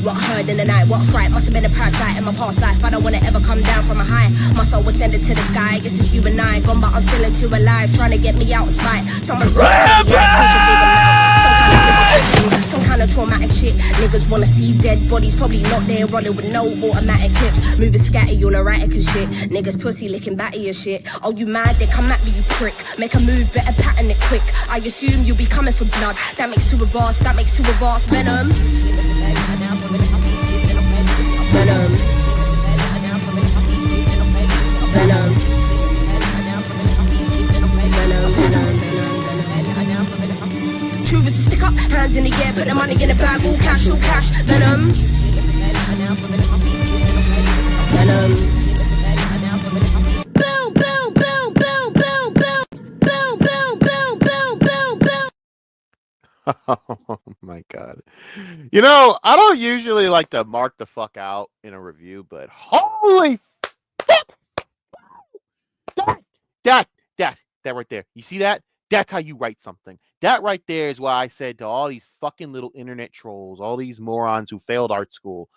what I heard in the night, what a fright. Must have been a parasite in my past life. I don't wanna ever come down from a high. My soul was sending to the sky. Guess it's you and I. Gone, but I'm feeling too alive. Trying to get me out of spite. Someone's some kind of traumatic shit. Niggas wanna see dead bodies, probably not there, rolling with no automatic clips. Moving scatty, all erratic and shit. Niggas pussy licking batty and shit. Oh, you mad? Then come at me, you prick. Make a move, better pattern it quick. I assume you'll be coming for blood. That makes two of us, that makes two of us. Venom. Venom. Venom. True as a stick up, hands in the air, put the money in the bag, all cash, Venom. Venom. Boom, boom, boom, boom, boom, boom, boom, boom, boom, boom, boom, boom. Oh my god. You know, I don't usually like to mark the fuck out in a review, but holy fuck! That right there. You see that? That's how you write something. That right there is why I said to all these fucking little internet trolls, all these morons who failed art school,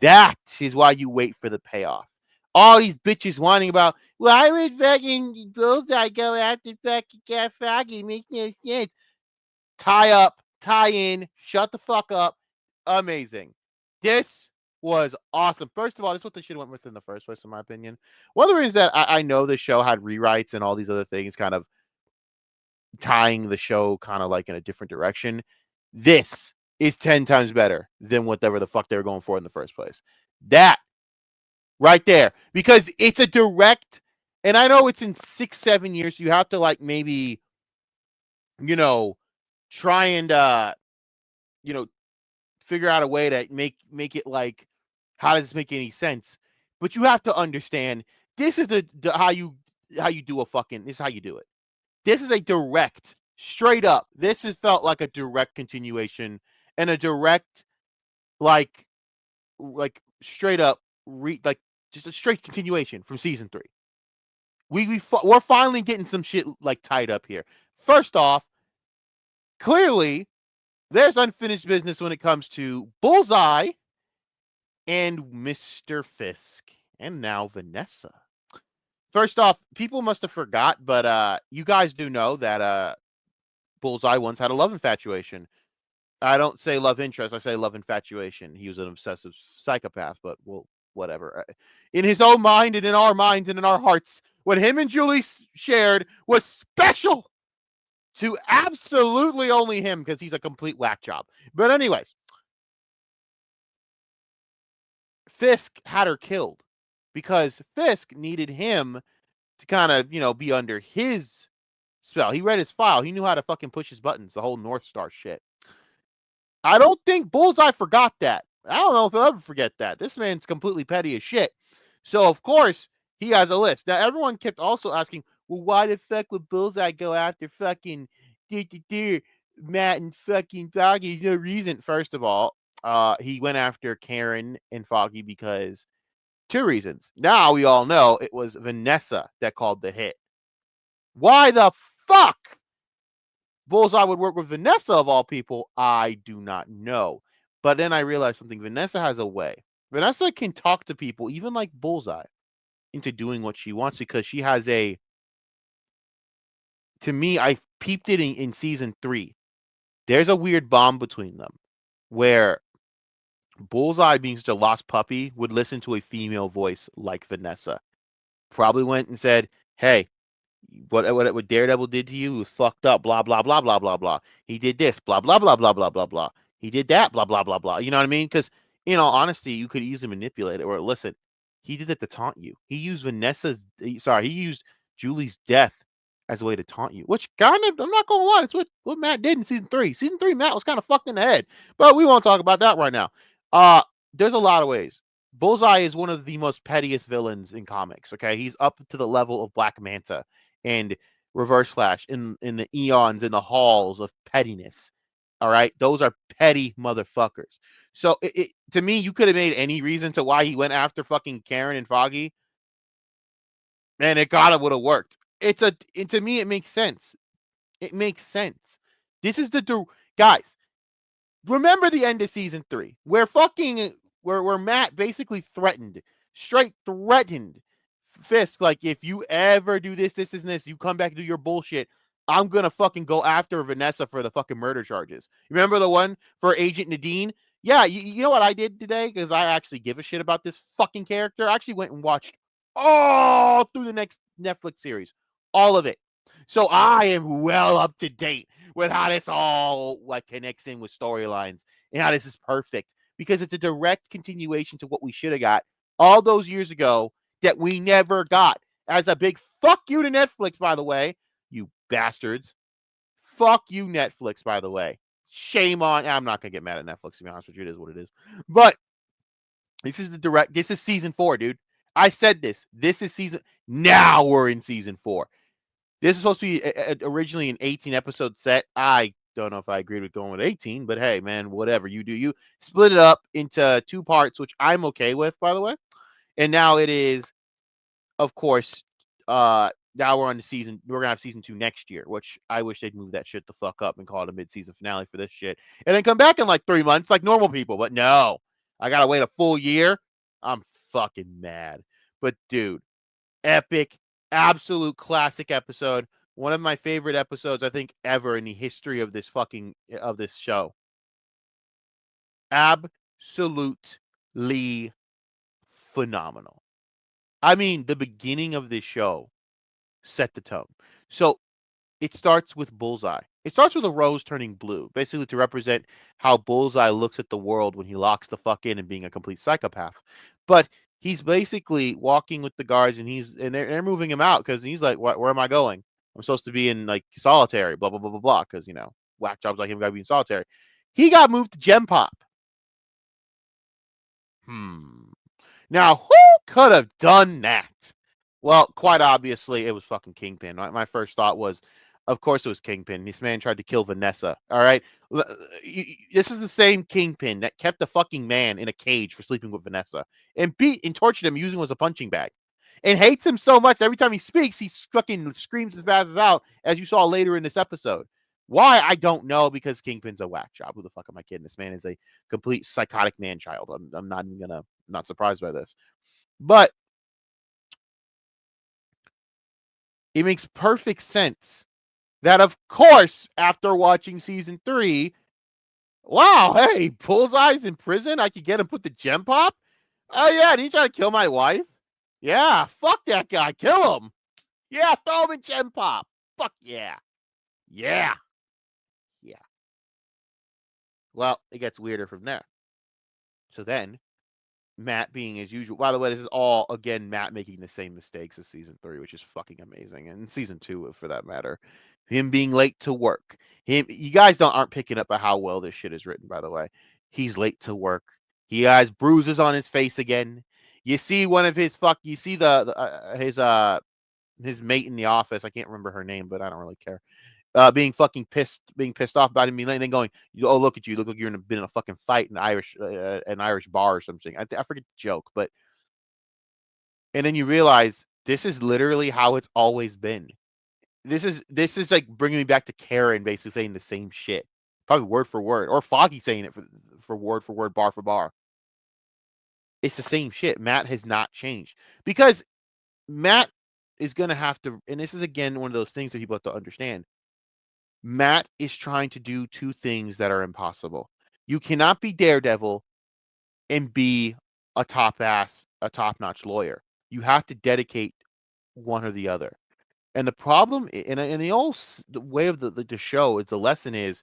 that is why you wait for the payoff. All these bitches whining about, why would fucking Bullseye go after fucking Cat Foggy? Makes no sense. Tie up, tie in, shut the fuck up. Amazing. This was awesome. First of all, this is what they should have went with in the first place, in my opinion. One of the reasons that I know the show had rewrites and all these other things kind of tying the show kind of like in a different direction. This is 10 times better than whatever the fuck they were going for in the first place. That right there. Because it's a direct, and I know it's in 6-7 years. So you have to like maybe, you know, try and you know, figure out a way to make it like, how does this make any sense? But you have to understand, this is the how you do a fucking, this is how you do it. This is a direct, straight up. This has felt like a direct continuation and a direct, like straight up, like just a straight continuation from season 3. We're finally getting some shit like tied up here. First off, clearly there's unfinished business when it comes to Bullseye and Mr. Fisk, and now Vanessa. First off, people must have forgot, but you guys do know that Bullseye once had a love infatuation. I don't say love interest, I say love infatuation. He was an obsessive psychopath, but well, whatever. In his own mind and in our minds and in our hearts, what him and Julie shared was special to absolutely only him, because he's a complete whack job. But anyways, Fisk had her killed because Fisk needed him to kind of, you know, be under his spell. He read his file. He knew how to fucking push his buttons, the whole North Star shit. I don't think Bullseye forgot that. I don't know if he'll ever forget that. This man's completely petty as shit. So, of course, he has a list. Now, everyone kept also asking, well, why the fuck would Bullseye go after fucking Matt and fucking Foggy? No reason. First of all, he went after Karen and Foggy because 2 reasons. Now we all know it was Vanessa that called the hit. Why the fuck Bullseye would work with Vanessa of all people, I do not know. But then I realized something. Vanessa has a way. Vanessa can talk to people, even like Bullseye, into doing what she wants, because she has a, to me, I peeped it in season 3. There's a weird bond between them where Bullseye, being such a lost puppy, would listen to a female voice like Vanessa. Probably went and said, hey, what Daredevil did to you was fucked up, blah, blah, blah, blah, blah, blah. He did this, blah, blah, blah, blah, blah, blah, blah. He did that, blah, blah, blah, blah. You know what I mean? Because, in all honesty, you could easily manipulate it. Or listen, he did it to taunt you. He used he used Julie's death as a way to taunt you. Which kind of, I'm not going to lie, it's what Matt did in season 3. Season 3, Matt was kind of fucked in the head. But we won't talk about that right now. There's a lot of ways. Bullseye is one of the most pettiest villains in comics, okay? He's up to the level of Black Manta and Reverse Flash in the eons, in the halls of pettiness. All right, those are petty motherfuckers. So to me, you could have made any reason to why he went after fucking Karen and Foggy, and it gotta would have worked. To me, it makes sense. It makes sense. This is guys. Remember the end of season 3, where Matt basically threatened, straight threatened Fisk, like, if you ever do this, and this, you come back and do your bullshit, I'm gonna fucking go after Vanessa for the fucking murder charges. Remember the one for Agent Nadine? Yeah, you know what I did today? Because I actually give a shit about this fucking character. I actually went and watched all through the next Netflix series. All of it. So I am well up to date with how this all like connects in with storylines and how this is perfect because it's a direct continuation to what we should have got all those years ago that we never got. As a big fuck you to Netflix, by the way, you bastards. Fuck you, Netflix, by the way. Shame on. I'm not gonna get mad at Netflix, to be honest with you. It is what it is. But this is season 4, dude. I said this. This is season. Now we're in season 4. This is supposed to be originally an 18 episode set. I don't know if I agreed with going with 18, but hey, man, whatever. You do you. Split it up into 2 parts, which I'm okay with, by the way. And now it is, of course, now we're on the season. We're gonna have season 2 next year, which I wish they'd move that shit the fuck up and call it a mid-season finale for this shit, and then come back in like 3 months like normal people. But no, I gotta wait a full year. I'm fucking mad. But dude, epic, absolute classic episode. One of my favorite episodes I think ever in the history of this show. Absolutely phenomenal. I mean, the beginning of this show set the tone. So it starts with Bullseye. It starts with a rose turning blue, basically to represent how Bullseye looks at the world when he locks the fuck in and being a complete psychopath. But he's basically walking with the guards, and they're moving him out because he's like, "Where am I going? I'm supposed to be in like solitary, blah blah blah blah blah." Because whack jobs like him gotta be in solitary. He got moved to Gem Pop. Hmm. Now, who could have done that? Well, quite obviously, it was fucking Kingpin. My first thought was, of course, it was Kingpin. This man tried to kill Vanessa. All right, this is the same Kingpin that kept a fucking man in a cage for sleeping with Vanessa and beat and tortured him using him as a punching bag, and hates him so much. Every time he speaks, he fucking screams his passes out, as you saw later in this episode. Why I don't know, because Kingpin's a whack job. Who the fuck am I kidding? This man is a complete psychotic man child. I'm not even gonna not surprised by this. But it makes perfect sense that, of course, after watching season 3, wow, hey, Bullseye's in prison. I could get him put the gem pop. Oh, yeah, did he try to kill my wife? Yeah, fuck that guy. Kill him. Yeah, throw him in gem pop. Fuck yeah. Yeah. Yeah. Well, it gets weirder from there. So then Matt being as usual. By the way, this is all again Matt making the same mistakes as season 3, which is fucking amazing, and season 2 for that matter. Him being late to work. You guys aren't picking up at how well this shit is written. By the way, he's late to work. He has bruises on his face again. You see one of his fuck. You see his mate in the office. I can't remember her name, but I don't really care. Being pissed off about him being late, and then going, "Oh, look at you! Look like you're been in a fucking fight in an Irish bar or something." I forget the joke, but and then you realize this is literally how it's always been. This is like bringing me back to Karen basically saying the same shit, probably word for word, or Foggy saying it for word, bar for bar. It's the same shit. Matt has not changed because Matt is gonna have to, and this is again one of those things that people have to understand. Matt is trying to do 2 things that are impossible. You cannot be Daredevil and be a top-notch lawyer. You have to dedicate one or the other. And the problem, in the old the way of the show, is the lesson is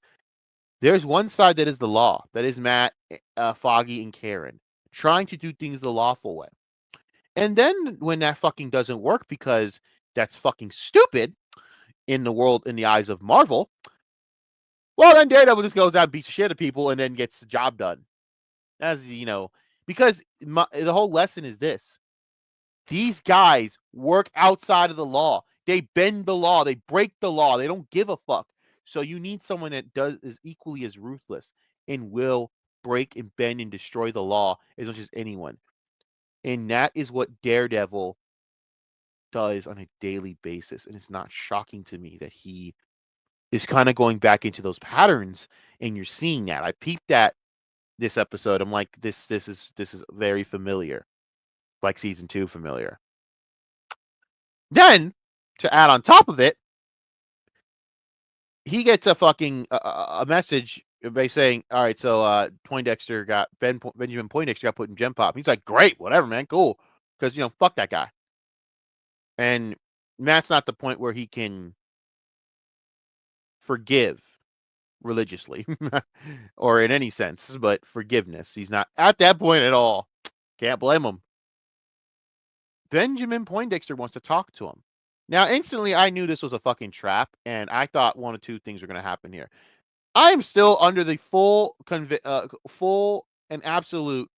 there's one side that is the law, that is Matt, Foggy, and Karen, trying to do things the lawful way. And then when that fucking doesn't work because that's fucking stupid in the eyes of Marvel, well, then Daredevil just goes out and beats the shit out of people and then gets the job done. As you know, because the whole lesson is this: these guys work outside of the law. They bend the law. They break the law. They don't give a fuck. So you need someone that is equally as ruthless and will break and bend and destroy the law as much as anyone. And that is what Daredevil does on a daily basis. And it's not shocking to me that he is kind of going back into those patterns, and you're seeing that. I peeped at this episode. I'm like, this is very familiar, like season 2 familiar. Then to add on top of it, he gets a fucking a message by saying, "All right, so Poindexter got Benjamin Poindexter got put in Gen Pop." He's like, "Great, whatever, man, cool," because fuck that guy. And Matt's not the point where he can forgive religiously or in any sense, but forgiveness. He's not at that point at all. Can't blame him. Benjamin Poindexter wants to talk to him. Now, instantly, I knew this was a fucking trap, and I thought one of two things are going to happen here. I am still under the full and absolute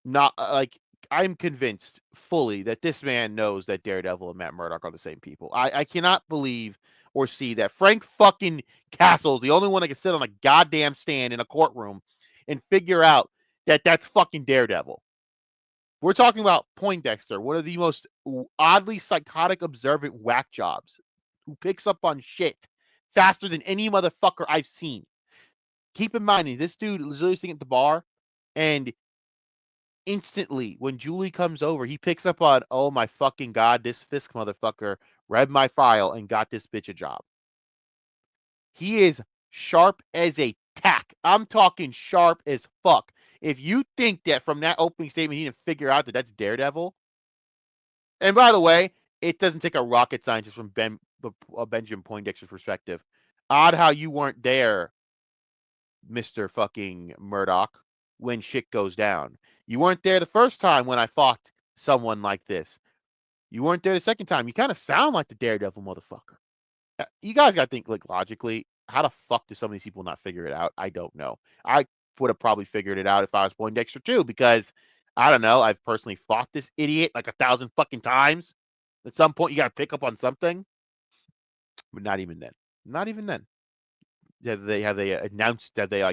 not like I'm convinced fully that this man knows that Daredevil and Matt Murdock are the same people. I cannot believe or see that Frank fucking Castle is the only one that can sit on a goddamn stand in a courtroom and figure out that that's fucking Daredevil. We're talking about Poindexter, one of the most oddly psychotic, observant whack jobs, who picks up on shit faster than any motherfucker I've seen. Keep in mind, this dude is literally sitting at the bar, and instantly, when Julie comes over, he picks up on, oh my fucking god, this Fisk motherfucker read my file and got this bitch a job. He is sharp as a tack. I'm talking sharp as fuck. If you think that from that opening statement he didn't figure out that that's Daredevil, and by the way, it doesn't take a rocket scientist from Benjamin Poindexter's perspective. Odd how you weren't there, Mr. fucking Murdoch, when shit goes down. You weren't there the first time when I fought someone like this. You weren't there the second time. You kind of sound like the Daredevil motherfucker. You guys got to think like logically. How the fuck do some of these people not figure it out? I don't know. I would have probably figured it out if I was Poindexter too, because I don't know. I've personally fought this idiot like 1,000 fucking times. At some point, you got to pick up on something, but not even then. Not even then. Have they announced that they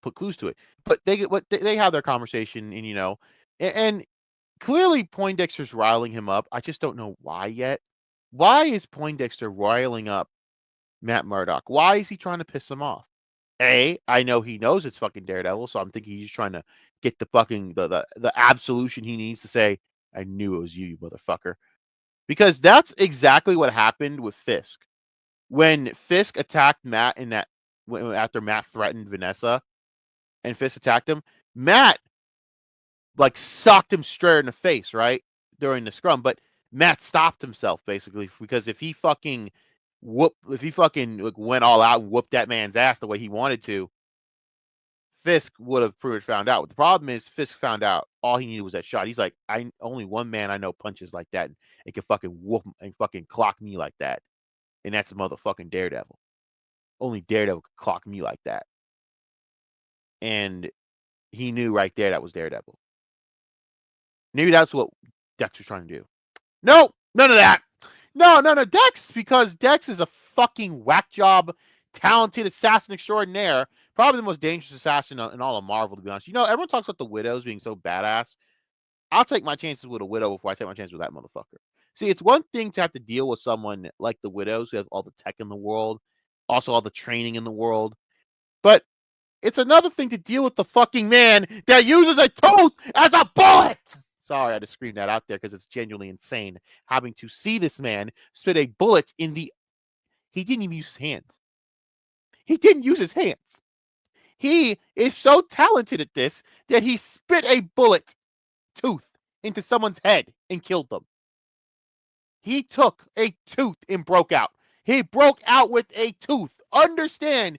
put clues to it? But they have their conversation, and clearly Poindexter's riling him up. I just don't know why yet. Why is Poindexter riling up Matt Murdock? Why is he trying to piss him off? I know he knows it's fucking Daredevil, so I'm thinking he's just trying to get the fucking the absolution he needs to say, I knew it was you motherfucker. Because that's exactly what happened with Fisk. When Fisk attacked Matt after Matt threatened Vanessa and Fisk attacked him, Matt like socked him straight in the face, right? During the scrum, but Matt stopped himself basically because if he fucking like went all out and whooped that man's ass the way he wanted to, Fisk would have pretty much found out. But the problem is Fisk found out all he needed was that shot. He's like, I only one man I know punches like that and can fucking whoop and fucking clock me like that. And that's a motherfucking Daredevil. Only Daredevil could clock me like that. And he knew right there that was Daredevil. Maybe that's what Dex was trying to do. No, none of that. No, Dex, because Dex is a fucking whack job, talented assassin extraordinaire. Probably the most dangerous assassin in all of Marvel, to be honest. Everyone talks about the widows being so badass. I'll take my chances with a widow before I take my chances with that motherfucker. See, it's one thing to have to deal with someone like the widows who have all the tech in the world, also all the training in the world. But it's another thing to deal with the fucking man that uses a tooth as a bullet. Sorry, I just screamed that out there because it's genuinely insane having to see this man spit a bullet in the. He didn't even use his hands. He didn't use his hands. He is so talented at this that he spit a bullet tooth into someone's head and killed them. He took a tooth and broke out. He broke out with a tooth. Understand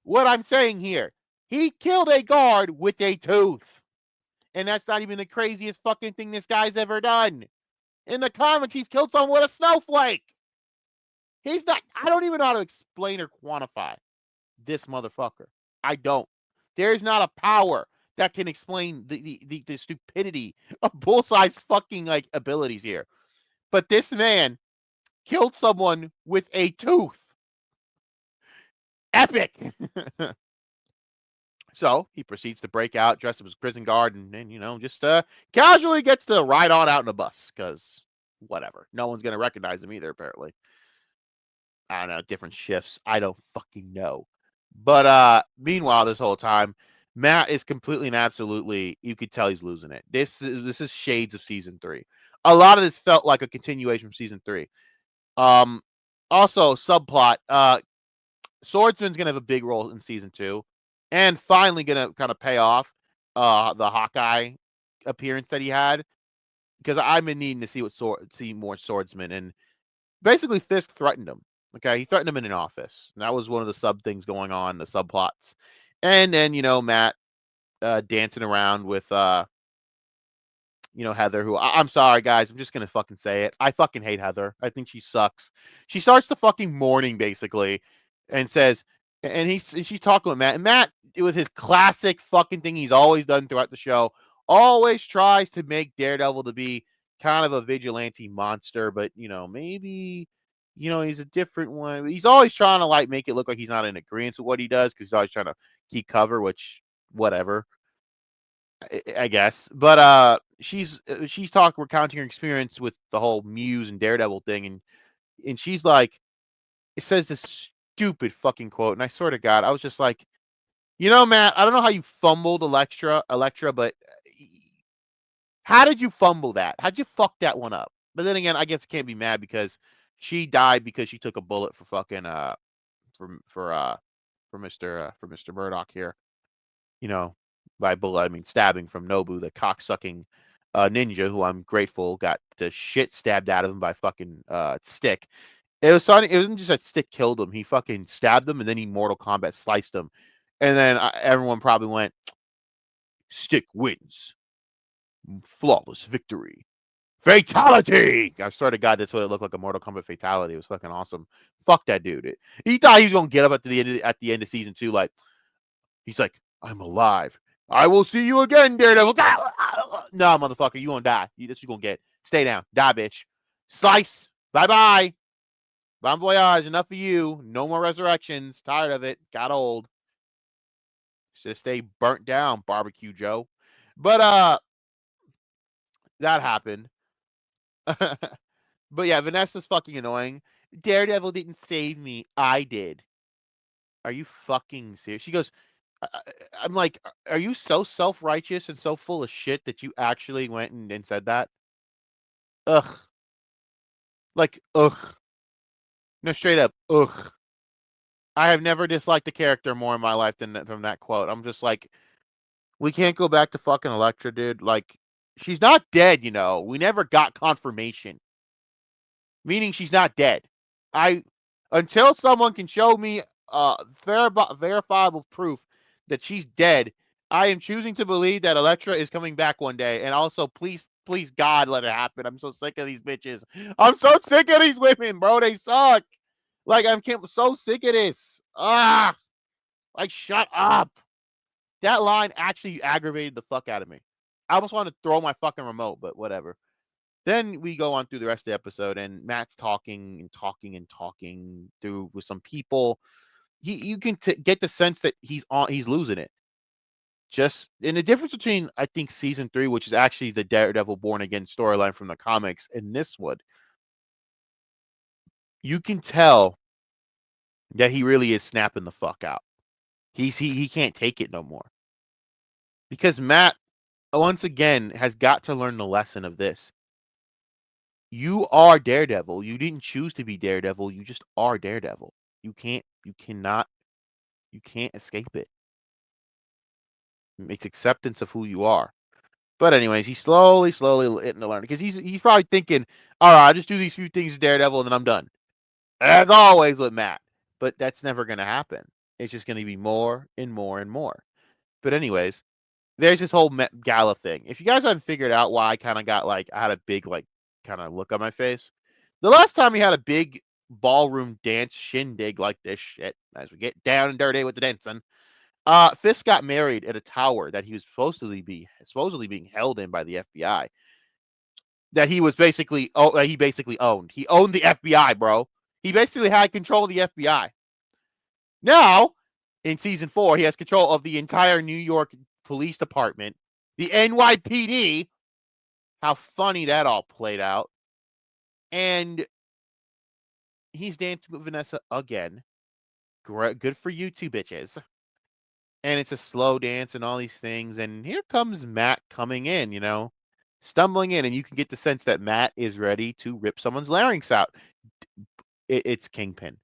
what I'm saying here. He killed a guard with a tooth. And that's not even the craziest fucking thing this guy's ever done. In the comics, he's killed someone with a snowflake. He's not. I don't even know how to explain or quantify this motherfucker. I don't. There's not a power that can explain the stupidity of Bullseye's fucking abilities here. But this man killed someone with a tooth. Epic. So he proceeds to break out, dressed up as a prison guard, and just casually gets to ride on out in a bus because whatever. No one's gonna recognize him either, apparently. I don't know, different shifts. I don't fucking know. But meanwhile, this whole time, Matt is completely and absolutely, you could tell he's losing it. This is shades of season 3. A lot of this felt like a continuation from season 3. Um Also subplot, Swordsman's gonna have a big role in season 2, and finally gonna kind of pay off the Hawkeye appearance that he had, because I've been needing to see more Swordsman. And basically Fisk threatened him. Okay, he threatened him in an office. And that was one of the sub things going on, the subplots. And then Matt dancing around with Heather, who I'm sorry guys, I'm just gonna fucking say it. I fucking hate Heather. I think she sucks. She starts the fucking morning basically, and says, and she's talking with Matt, and Matt, with his classic fucking thing he's always done throughout the show, always tries to make Daredevil to be kind of a vigilante monster, but maybe he's a different one. He's always trying to like make it look like he's not in agreement with what he does, because he's always trying to keep cover, which whatever. I guess. But she's talking recounting her experience with the whole Muse and Daredevil thing, and she's like, it says this stupid fucking quote, and I swear to God, I was just like, Matt, I don't know how you fumbled Elektra, but how did you fumble that? How'd you fuck that one up? But then again, I guess I can't be mad because she died because she took a bullet for fucking for Mr. Murdoch here. you know, by bullet I mean stabbing from Nobu, the cocksucking ninja, who I'm grateful got the shit stabbed out of him by fucking Stick. It was funny. It wasn't just that Stick killed him. He fucking stabbed him, and then he Mortal Kombat sliced him. And then everyone probably went, Stick wins. Flawless victory. Fatality! I swear to God, that's what it looked like, a Mortal Kombat fatality. It was fucking awesome. Fuck that dude. He thought he was gonna get up at the end of season 2, like, he's like, I'm alive. I will see you again, Daredevil. No, motherfucker, you won't die. That's what you're gonna get. Stay down. Die, bitch. Slice. Bye-bye. Bon voyage. Enough of you. No more resurrections. Tired of it. Got old. Should stay burnt down, Barbecue Joe. But that happened. But yeah, Vanessa's fucking annoying. Daredevil didn't save me. I did. Are you fucking serious? She goes, I, I'm like, are you so self-righteous and so full of shit that you actually went and said that? Ugh. Like, ugh. No, straight up, ugh. I have never disliked the character more in my life than from that quote. I'm just like, we can't go back to fucking Elektra, dude. Like, she's not dead, We never got confirmation. Meaning she's not dead. I Until someone can show me verifiable proof that she's dead, I am choosing to believe that Elektra is coming back one day. And also, please, please, God, let it happen. I'm so sick of these bitches. I'm so sick of these women, bro. They suck. Like, I'm so sick of this. Like, shut up. That line actually aggravated the fuck out of me. I almost wanted to throw my fucking remote, but whatever. Then we go on through the rest of the episode, and Matt's talking and talking and talking through with some people. You can get the sense that he's losing it. Just in the difference between, I think, season 3, which is actually the Daredevil Born Again storyline from the comics, and this one, you can tell that he really is snapping the fuck out. He can't take it no more, because Matt once again has got to learn the lesson of this. You are Daredevil. You didn't choose to be Daredevil. You just are Daredevil. You cannot, you can't escape it. It's acceptance of who you are. But anyways, he's slowly hitting to learn, because he's probably thinking, all right, I'll just do these few things as Daredevil and then I'm done. As always with Matt. But that's never going to happen. It's just going to be more and more and more. But anyways, there's this whole Met Gala thing. If you guys haven't figured out why I kind of got like, I had a big like kind of look on my face. The last time we had a big ballroom dance shindig like this shit, as we get down and dirty with the dancing, Fisk got married at a tower that he was supposedly being held in by the FBI. That he was basically he basically owned. He owned the FBI, bro. He basically had control of the FBI. Now, in season 4, he has control of the entire New York Police Department, the NYPD. How funny that all played out. And he's dancing with Vanessa again. Good for you two bitches. And it's a slow dance and all these things. And here comes Matt coming in, stumbling in, and you can get the sense that Matt is ready to rip someone's larynx out. It's Kingpin.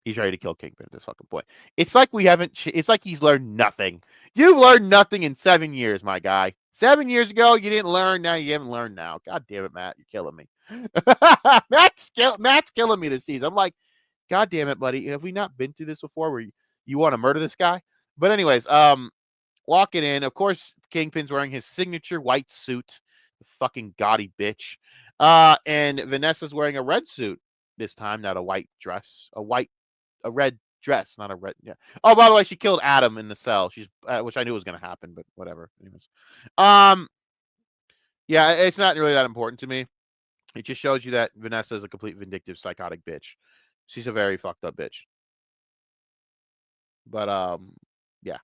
He's ready to kill Kingpin at this fucking point. It's like we haven't. It's like he's learned nothing. You've learned nothing in 7 years, my guy. 7 years ago, you didn't learn. Now you haven't learned. Now, God damn it, Matt, you're killing me. Matt's killing me this season. I'm like, God damn it, buddy. Have we not been through this before? Where you want to murder this guy? But anyways, walking in, of course, Kingpin's wearing his signature white suit. The fucking gaudy bitch. And Vanessa's wearing a red suit this time, not a white dress. A red dress, not a red. Yeah. Oh, by the way, she killed Adam in the cell. She's, which I knew was gonna happen, but whatever. Anyways, um, yeah, it's not really that important to me. It just shows you that Vanessa is a complete vindictive, psychotic bitch. She's a very fucked up bitch. But yeah,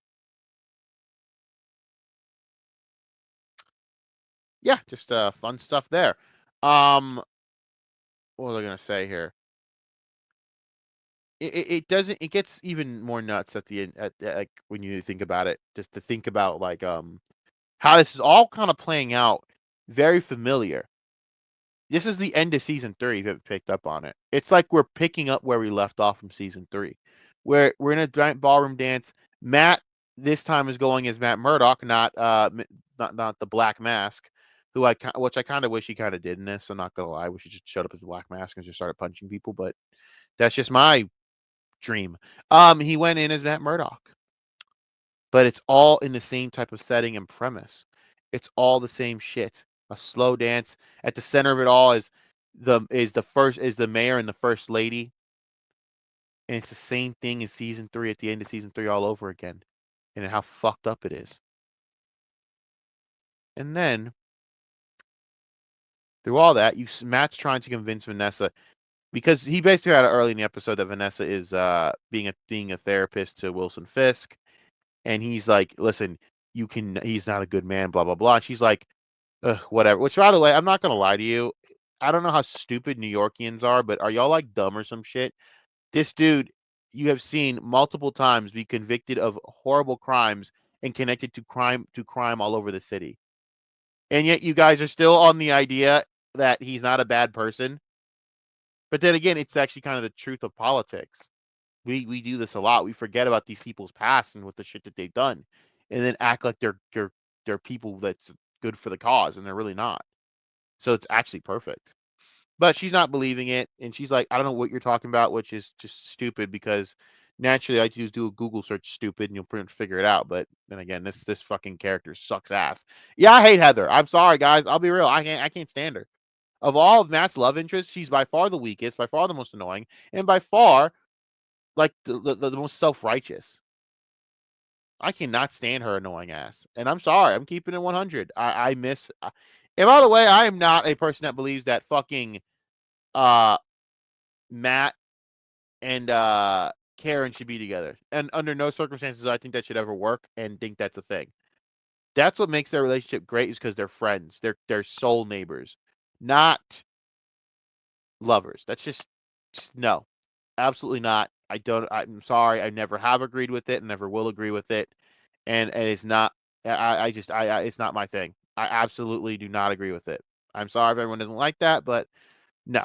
yeah, just fun stuff there. Um, what was I gonna say here? It doesn't. It gets even more nuts at the end. Like when you think about it, just to think about like how this is all kind of playing out. Very familiar. This is the end of season 3. If you haven't picked up on it, it's like we're picking up where we left off from season 3, where we're in a ballroom dance. Matt this time is going as Matt Murdock, not the Black Mask, which I kind of wish he kind of did in this. I'm not gonna lie, I wish he just showed up as the Black Mask and just started punching people, but that's just my dream. He went in as Matt Murdock, but it's all in the same type of setting and premise. It's all the same shit. A slow dance. At the center of it all is the mayor and the first lady, and it's the same thing as season 3 at the end of season 3 all over again, and how fucked up it is. And then through all that, Matt's trying to convince Vanessa because he basically had it early in the episode that Vanessa is being a therapist to Wilson Fisk, and he's like, listen, he's not a good man, blah blah blah. And she's like, ugh, whatever. Which, by the way, I'm not gonna lie to you. I don't know how stupid New Yorkians are, but are y'all like dumb or some shit? This dude you have seen multiple times be convicted of horrible crimes and connected to crime all over the city, and yet you guys are still on the idea that he's not a bad person. But then again, it's actually kind of the truth of politics. We do this a lot. We forget about these people's past and what the shit that they've done, and then act like they're people that's good for the cause, and they're really not. So it's actually perfect. But she's not believing it, and she's like, I don't know what you're talking about, which is just stupid because naturally I just do a Google search stupid and you'll pretty much figure it out. But then again, this fucking character sucks ass. Yeah, I hate Heather. I'm sorry, guys. I'll be real. I can't stand her. Of all of Matt's love interests, she's by far the weakest, by far the most annoying, and by far like the most self righteous. I cannot stand her annoying ass. And I'm sorry, I'm keeping it 100. I miss. And by the way, I am not a person that believes that fucking uh Matt and Karen should be together. And under no circumstances I think that should ever work and think that's a thing. That's what makes their relationship great is because they're friends. They're soul neighbors, not lovers. That's just no. Absolutely not. I don't. I'm sorry. I never have agreed with it and never will agree with it. And it's not. I just. It's not my thing. I absolutely do not agree with it. I'm sorry if everyone doesn't like that, but no.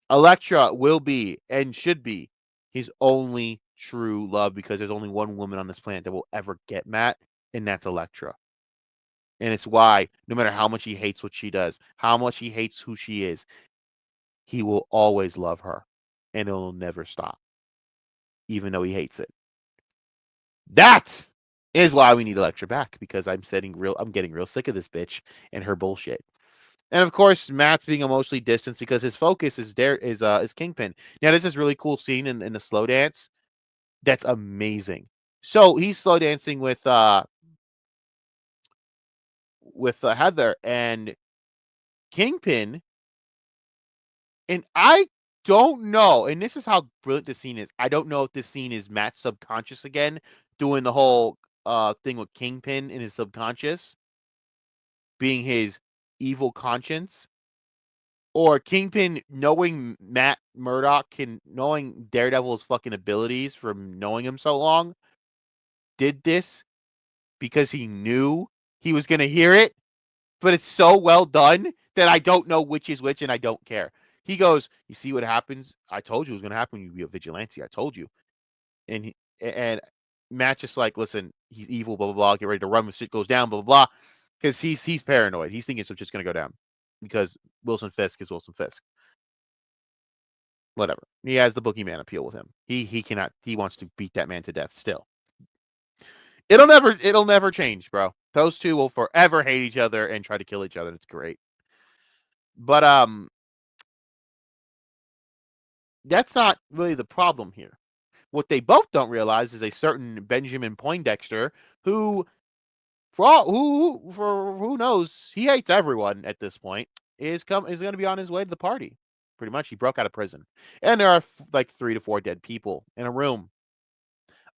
Elektra will be and should be his only true love because there's only one woman on this planet that will ever get Matt, and that's Elektra. And it's why, no matter how much he hates what she does, how much he hates who she is, he will always love her, and it'll never stop, even though he hates it. That is why we need Elektra back because I'm getting real sick of this bitch and her bullshit. And of course, Matt's being emotionally distanced because his focus is Kingpin. Now, this is really cool scene in the slow dance. That's amazing. So he's slow dancing with Heather and Kingpin, and I don't know. And this is how brilliant this scene is. I don't know if this scene is Matt's subconscious again, doing the whole thing with Kingpin in his subconscious, being his evil conscience, or Kingpin knowing Matt Murdock knowing Daredevil's fucking abilities from knowing him so long, did this because he knew he was gonna hear it, but it's so well done that I don't know which is which and I don't care. He goes, "You see what happens? I told you it was gonna happen when you be a vigilante. I told you." And and Matt's just like, "Listen, he's evil, blah blah blah. Get ready to run when shit goes down, blah blah blah." Because he's paranoid. He's thinking it's just gonna go down because Wilson Fisk is Wilson Fisk. Whatever. He has the boogeyman appeal with him. He cannot. He wants to beat that man to death still. It'll never change, bro. Those two will forever hate each other and try to kill each other. It's great. But that's not really the problem here. What they both don't realize is a certain Benjamin Poindexter who, for who knows, he hates everyone at this point. Is going to be on his way to the party. Pretty much, he broke out of prison, and there are like 3 to 4 dead people in a room.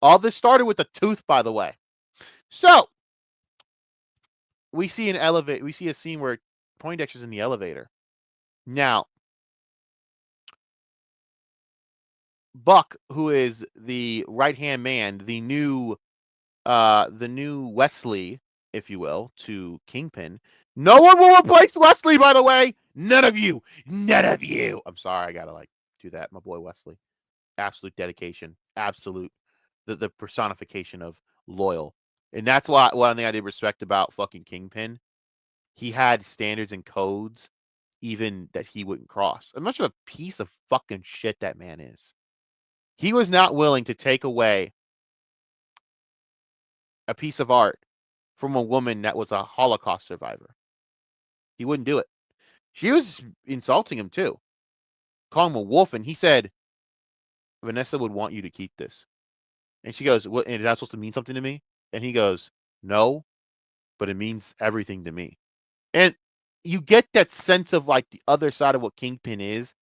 All this started with a tooth, by the way. So we see We see a scene where Poindexter's in the elevator. Now, Buck, who is the right hand man, the new Wesley, if you will, to Kingpin. No one will replace Wesley, by the way. None of you. None of you. I'm sorry, I gotta do that. My boy Wesley. Absolute dedication. Absolute the personification of loyal. And that's why one thing I did respect about fucking Kingpin. He had standards and codes even that he wouldn't cross. As much of a piece of fucking shit that man is. He was not willing to take away a piece of art from a woman that was a Holocaust survivor. He wouldn't do it. She was insulting him too, calling him a wolf, and he said, Vanessa would want you to keep this. And she goes, "What? And is that supposed to mean something to me?" And he goes, "No, but it means everything to me." And you get that sense of like the other side of what Kingpin is,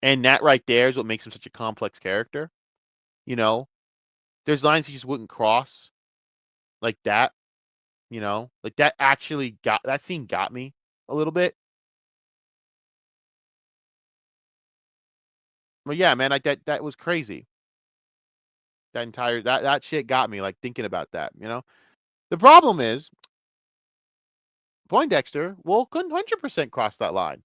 and that right there is what makes him such a complex character. You know, there's lines he just wouldn't cross like that. Like that actually got that scene got me a little bit. But yeah, man, like that was crazy. That shit got me like thinking about that. The problem is Poindexter will 100% cross that line.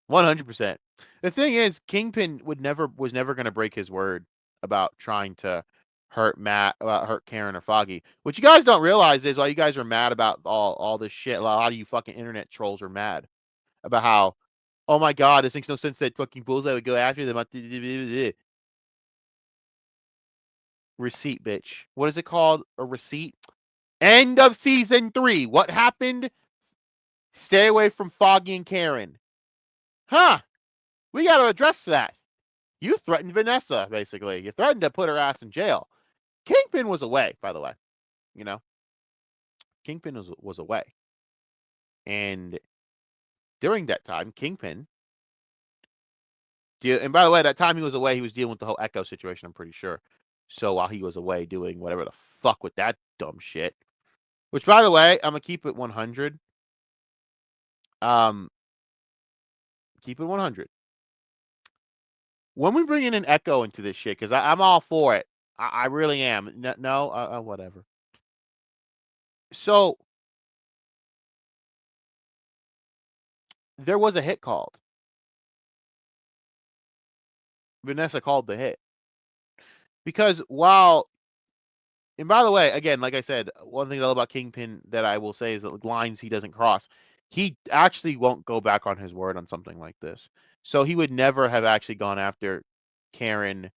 100%. The thing is, Kingpin was never going to break his word about trying to hurt Karen or Foggy. What you guys don't realize is, while you guys are mad about all this shit, a lot of you fucking internet trolls are mad about how, oh my god, this makes no sense that fucking Bullseye would go after them. Receipt, bitch. What is it called? A receipt? End of season 3. What happened? Stay away from Foggy and Karen. Huh. We got to address that. You threatened Vanessa, basically. You threatened to put her ass in jail. Kingpin was away, by the way. You know, Kingpin was away. And during that time, Kingpin, and by the way, that time he was away, he was dealing with the whole Echo situation, I'm pretty sure. So while he was away doing whatever the fuck with that dumb shit, which, by the way, I'm going to keep it 100. Keep it 100. When we bring in an Echo into this shit, because I'm all for it. I really am. No, whatever. So there was a hit called. Vanessa called the hit. Because and by the way, again, like I said, one thing about Kingpin that I will say is that lines he doesn't cross. He actually won't go back on his word on something like this. So he would never have actually gone after Karen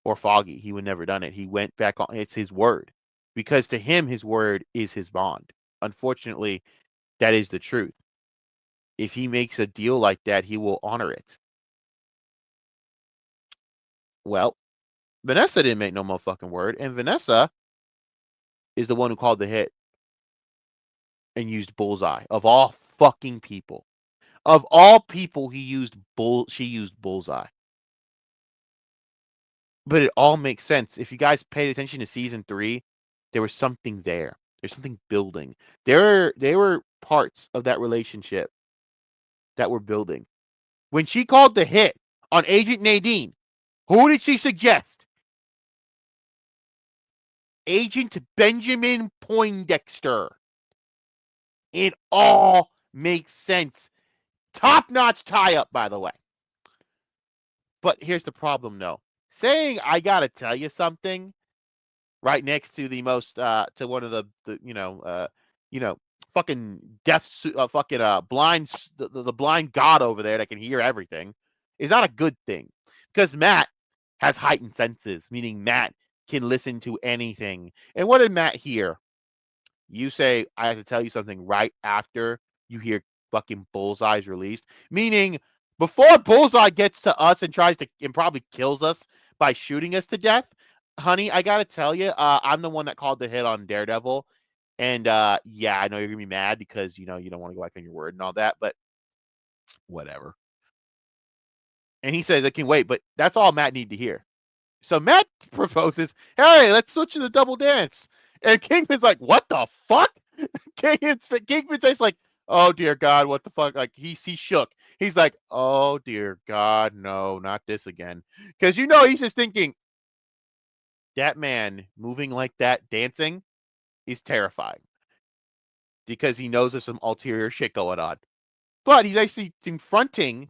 or Foggy. He would never done it. He went back on. It's his word, because to him, his word is his bond. Unfortunately, that is the truth. If he makes a deal like that, he will honor it. Well, Vanessa didn't make no motherfucking word, and Vanessa is the one who called the hit and used Bullseye of all fucking people. Of all people, she used Bullseye. But it all makes sense. If you guys paid attention to season 3, there was something there. There's something building. There were parts of that relationship that we're building. When she called the hit on Agent Nadine, who did she suggest? Agent Benjamin Poindexter. It all makes sense. Top-notch tie-up, by the way. But here's the problem, though. Saying I gotta tell you something right next to the most to one of the you know fucking deaf fucking blind the blind god over there that can hear everything is not a good thing, because Matt has heightened senses, meaning Matt can listen to anything. And what did Matt hear? You say I have to tell you something right after you hear fucking Bullseye's released, meaning before Bullseye gets to us and tries to and probably kills us by shooting us to death. Honey, I gotta tell you, I'm the one that called the hit on Daredevil, and yeah, I know you're gonna be mad because you don't want to go back on your word and all that, but whatever. And he says I can wait, but that's all Matt need to hear. So Matt proposes, hey, let's switch to the double dance. And Kingpin's like, what the fuck? Kingpin's face like, oh dear God, what the fuck? Like he shook. He's like, oh dear God, no, not this again. Because he's just thinking, that man moving like that, dancing, is terrifying. Because he knows there's some ulterior shit going on. But he's actually confronting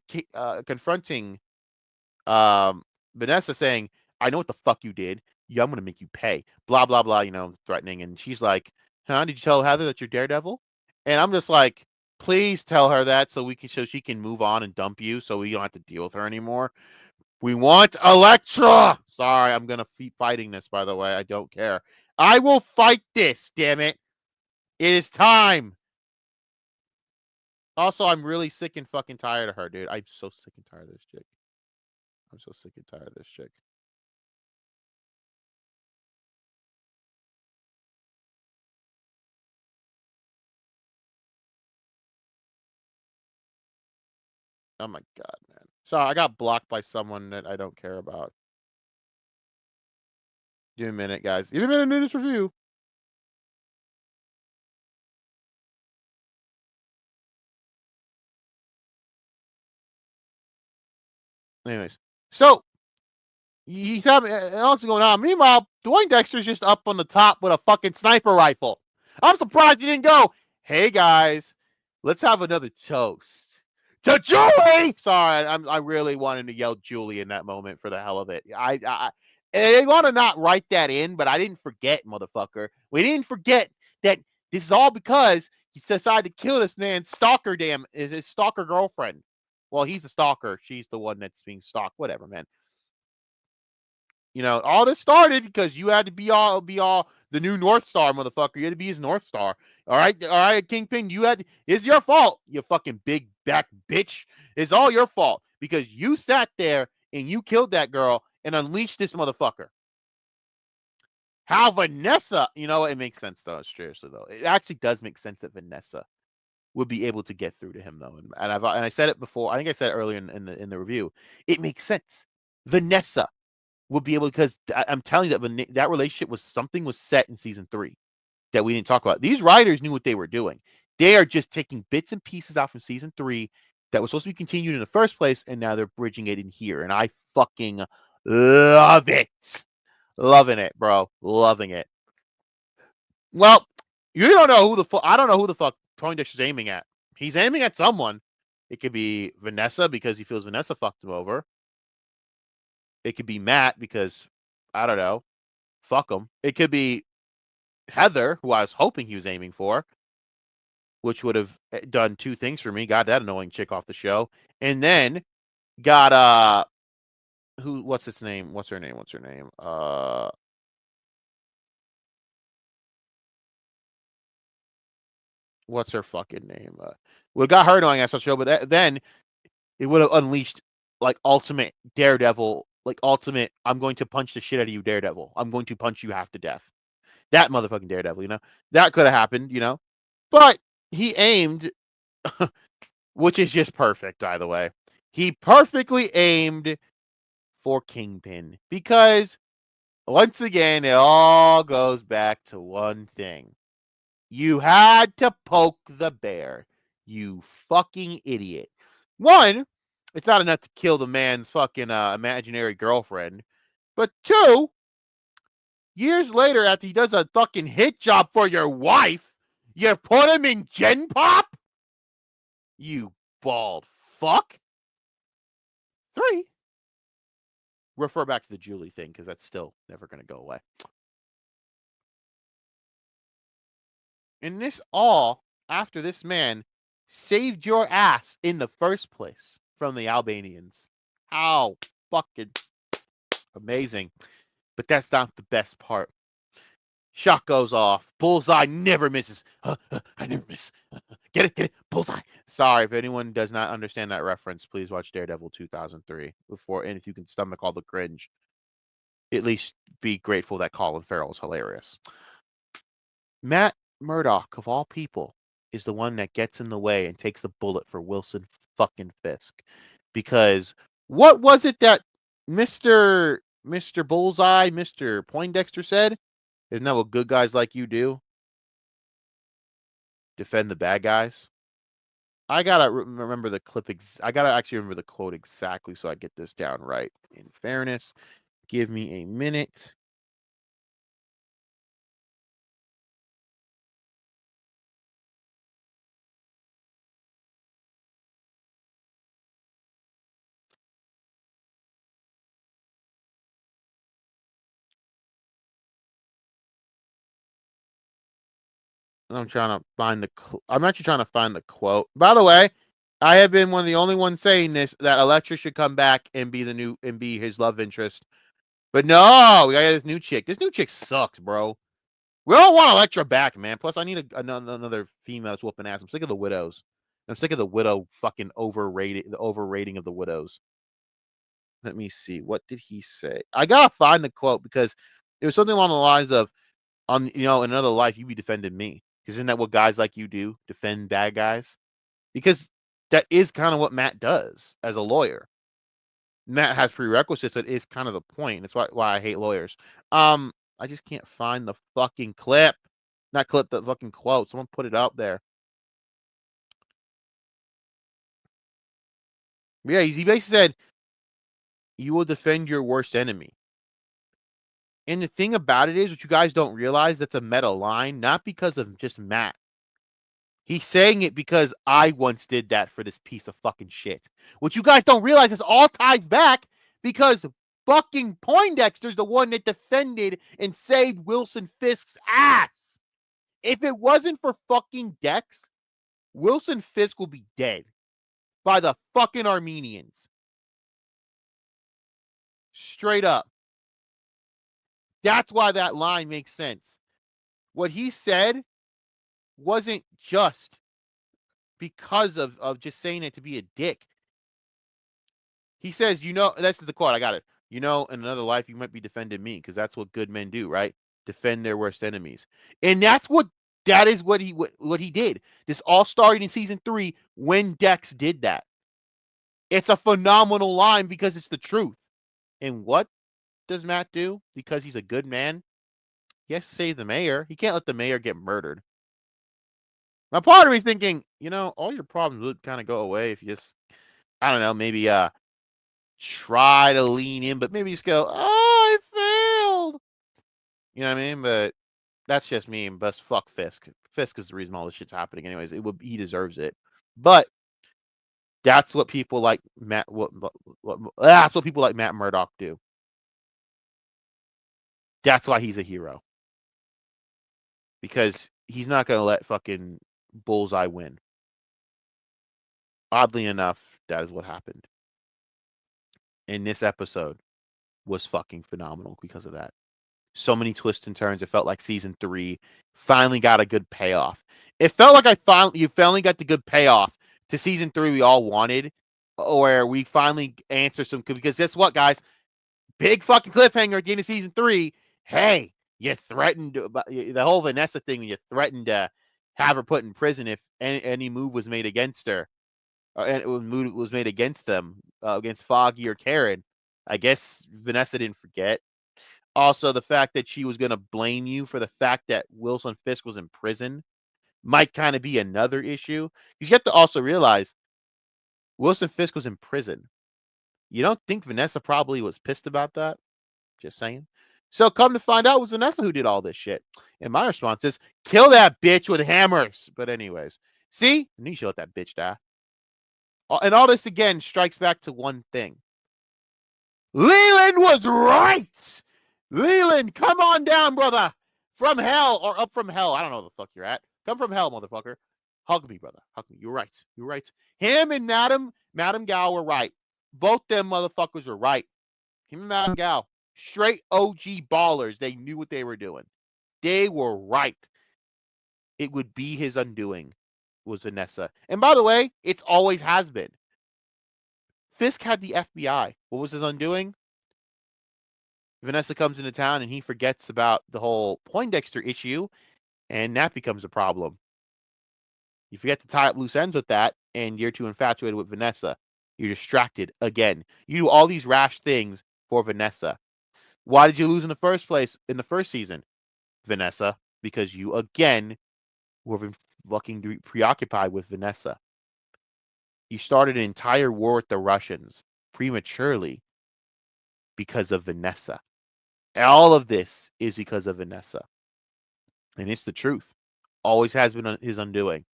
Vanessa, saying, I know what the fuck you did. Yeah, I'm gonna make you pay. Blah blah blah, threatening. And she's like, huh, did you tell Heather that you're Daredevil? And I'm just like, please tell her that so she can move on and dump you so we don't have to deal with her anymore. We want Elektra. Sorry, I'm gonna keep fighting this, by the way. I don't care. I will fight this, damn it. It is time. Also, I'm really sick and fucking tired of her, dude. I'm so sick and tired of this chick. I'm so sick and tired of this chick. Oh my god, man. Sorry, I got blocked by someone that I don't care about. Give me a minute, guys. Give me a minute to do this review. Anyways, so he's having else going on. Meanwhile, Dwayne Dexter's just up on the top with a fucking sniper rifle. I'm surprised he didn't go, hey guys, let's have another toast to Julie. Sorry, I really wanted to yell Julie in that moment for the hell of it. I want to not write that in, but I didn't forget, motherfucker. We didn't forget that this is all because he decided to kill this man's stalker. His stalker girlfriend. Well, he's a stalker. She's the one that's being stalked. Whatever, man. All this started because you had to be all the new North Star, motherfucker. You had to be his North Star. All right, Kingpin. It's your fault, you fucking big back bitch. It's all your fault because you sat there and you killed that girl and unleashed this motherfucker. How Vanessa, it makes sense though. Seriously though, it actually does make sense that Vanessa would be able to get through to him though, and I said it before. I think I said it earlier in the review. It makes sense. Vanessa would be able, because I'm telling you that when that relationship was set in season 3 that we didn't talk about. These writers knew what they were doing. They are just taking bits and pieces out from season 3 that was supposed to be continued in the first place, and now they're bridging it in here, and I fucking love it. Loving it, bro. Loving it. Well, you don't know who the fuck. I don't know who the fuck Poindexter's aiming at. He's aiming at someone. It could be Vanessa because he feels Vanessa fucked him over. It could be Matt because I don't know. Fuck him. It could be Heather, who I was hoping he was aiming for, which would have done 2 things for me. Got that annoying chick off the show, and then got what's its name? What's her name? What's her fucking name? Well, got her annoying ass on the show, but then it would have unleashed like ultimate Daredevil, like ultimate. I'm going to punch the shit out of you, Daredevil. I'm going to punch you half to death. That motherfucking Daredevil, that could have happened, but he aimed, which is just perfect, by the way. He perfectly aimed for Kingpin because once again, it all goes back to one thing. You had to poke the bear, you fucking idiot. One, it's not enough to kill the man's fucking imaginary girlfriend. But two, years later, after he does a fucking hit job for your wife, you put him in Gen Pop? You bald fuck. Three, refer back to the Julie thing because that's still never going to go away. And this all after this man saved your ass in the first place from the Albanians. How fucking amazing. But that's not the best part. Shot goes off. Bullseye never misses. I never miss. Get it? Get it? Bullseye. Sorry, if anyone does not understand that reference, please watch Daredevil 2003 before, and if you can stomach all the cringe, at least be grateful that Colin Farrell is hilarious. Matt Murdock, of all people, is the one that gets in the way and takes the bullet for Wilson fucking Fisk. Because what was it that Mr. Bullseye, Mr. Poindexter said? Isn't that what good guys like you do? Defend the bad guys? I gotta remember the clip. I gotta actually remember the quote exactly so I get this down right. In fairness, give me a minute. I'm trying to find the. I'm actually trying to find the quote. By the way, I have been one of the only ones saying this that Elektra should come back and be the new and be his love interest. But no, we got this new chick. This new chick sucks, bro. We all want Elektra back, man. Plus, I need another female that's whooping ass. I'm sick of the widows. I'm sick of the widow fucking overrated. The overrating of the widows. Let me see. What did he say? I gotta find the quote because it was something along the lines of, "On in another life, you be defending me." Because isn't that what guys like you do? Defend bad guys. Because that is kind of what Matt does as a lawyer. Matt has prerequisites, so it is kind of the point. That's why I hate lawyers. I just can't find the fucking clip. Not clip, the fucking quote. Someone put it out there. Yeah, he basically said, "You will defend your worst enemy." And the thing about it is, what you guys don't realize, that's a meta line, not because of just Matt. He's saying it because I once did that for this piece of fucking shit. What you guys don't realize is all ties back because fucking Poindexter's the one that defended and saved Wilson Fisk's ass. If it wasn't for fucking Dex, Wilson Fisk will be dead by the fucking Armenians. Straight up. That's why that line makes sense. What he said wasn't just because of just saying it to be a dick. He says, that's the quote. I got it. In another life, you might be defending me because that's what good men do, right? Defend their worst enemies. And that is what he did. This all started in season 3 when Dex did that. It's a phenomenal line because it's the truth. And what does Matt do? Because he's a good man, he has to save the mayor. He can't let the mayor get murdered. Now, part of me is thinking, all your problems would kind of go away if you just, I don't know, maybe try to lean in, but maybe just go, "Oh, I failed." You know what I mean? But that's just me. But fuck Fisk. Fisk is the reason all this shit's happening. Anyways, he deserves it. But that's what people like Matt. That's what people like Matt Murdock do. That's why he's a hero. Because he's not gonna let fucking Bullseye win. Oddly enough, that is what happened. And this episode was fucking phenomenal because of that. So many twists and turns. It felt like season 3 finally got a good payoff. It felt like you finally got the good payoff to season 3 we all wanted, where we finally answer some. Because guess what, guys? Big fucking cliffhanger at the end of season 3. Hey, you threatened the whole Vanessa thing. You threatened to have her put in prison if any move was made against her, and it was made against them, against Foggy or Karen. I guess Vanessa didn't forget. Also, the fact that she was going to blame you for the fact that Wilson Fisk was in prison might kind of be another issue. You have to also realize Wilson Fisk was in prison. You don't think Vanessa probably was pissed about that? Just saying. So come to find out, it was Vanessa who did all this shit. And my response is, kill that bitch with hammers. But anyways, see? I knew you should let that bitch die. And all this again strikes back to one thing. Leland was right. Leland, come on down, brother. From hell or up from hell. I don't know where the fuck you're at. Come from hell, motherfucker. Hug me, brother. Hug me. You're right. You're right. Him and Madam Gal were right. Both them motherfuckers were right. Him and Madam Gal. Straight OG ballers. They knew what they were doing. They were right. It would be his undoing, was Vanessa. And by the way, it always has been. Fisk had the FBI. What was his undoing? Vanessa comes into town and he forgets about the whole Poindexter issue, and that becomes a problem. You forget to tie up loose ends with that, and you're too infatuated with Vanessa. You're distracted again. You do all these rash things for Vanessa. Why did you lose in the first place in the first season, Vanessa? Because you, again, were fucking preoccupied with Vanessa. You started an entire war with the Russians prematurely because of Vanessa. All of this is because of Vanessa. And it's the truth. Always has been his undoing.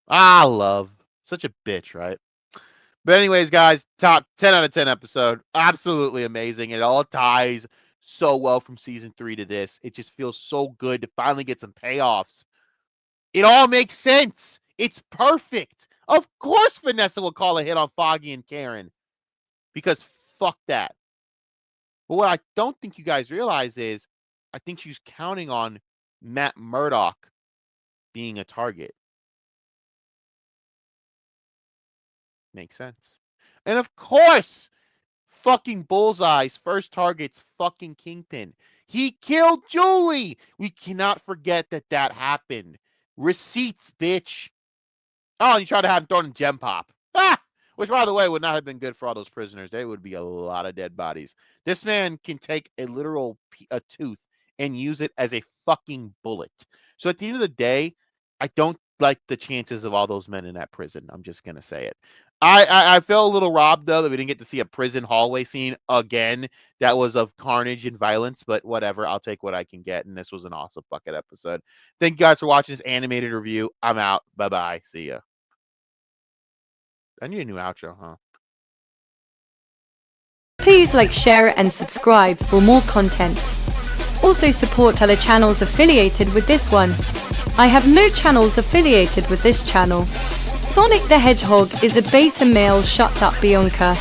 Love. Such a bitch, right? But anyways, guys, top 10 out of 10 episode. Absolutely amazing. It all ties so well from season 3 to this. It just feels so good to finally get some payoffs. It all makes sense. It's perfect. Of course Vanessa will call a hit on Foggy and Karen. Because fuck that. But what I don't think you guys realize is I think she's counting on Matt Murdock being a target. Makes sense. And of course, fucking Bullseye's first target's fucking Kingpin. He killed Julie. We cannot forget that happened. Receipts, bitch. Oh, and you try to have him thrown in Gem Pop. Which, by the way, would not have been good for all those prisoners. There would be a lot of dead bodies. This man can take a literal tooth and use it as a fucking bullet. So at the end of the day, I don't like the chances of all those men in that prison. I'm just going to say it. I felt a little robbed, though, that we didn't get to see a prison hallway scene again that was of carnage and violence, but whatever. I'll take what I can get, and this was an awesome bucket episode. Thank you guys for watching this animated review. I'm out. Bye-bye. See ya. I need a new outro, huh? Please like, share, and subscribe for more content. Also support other channels affiliated with this one. I have no channels affiliated with this channel. Sonic the Hedgehog is a beta male. Shut up, Bianca.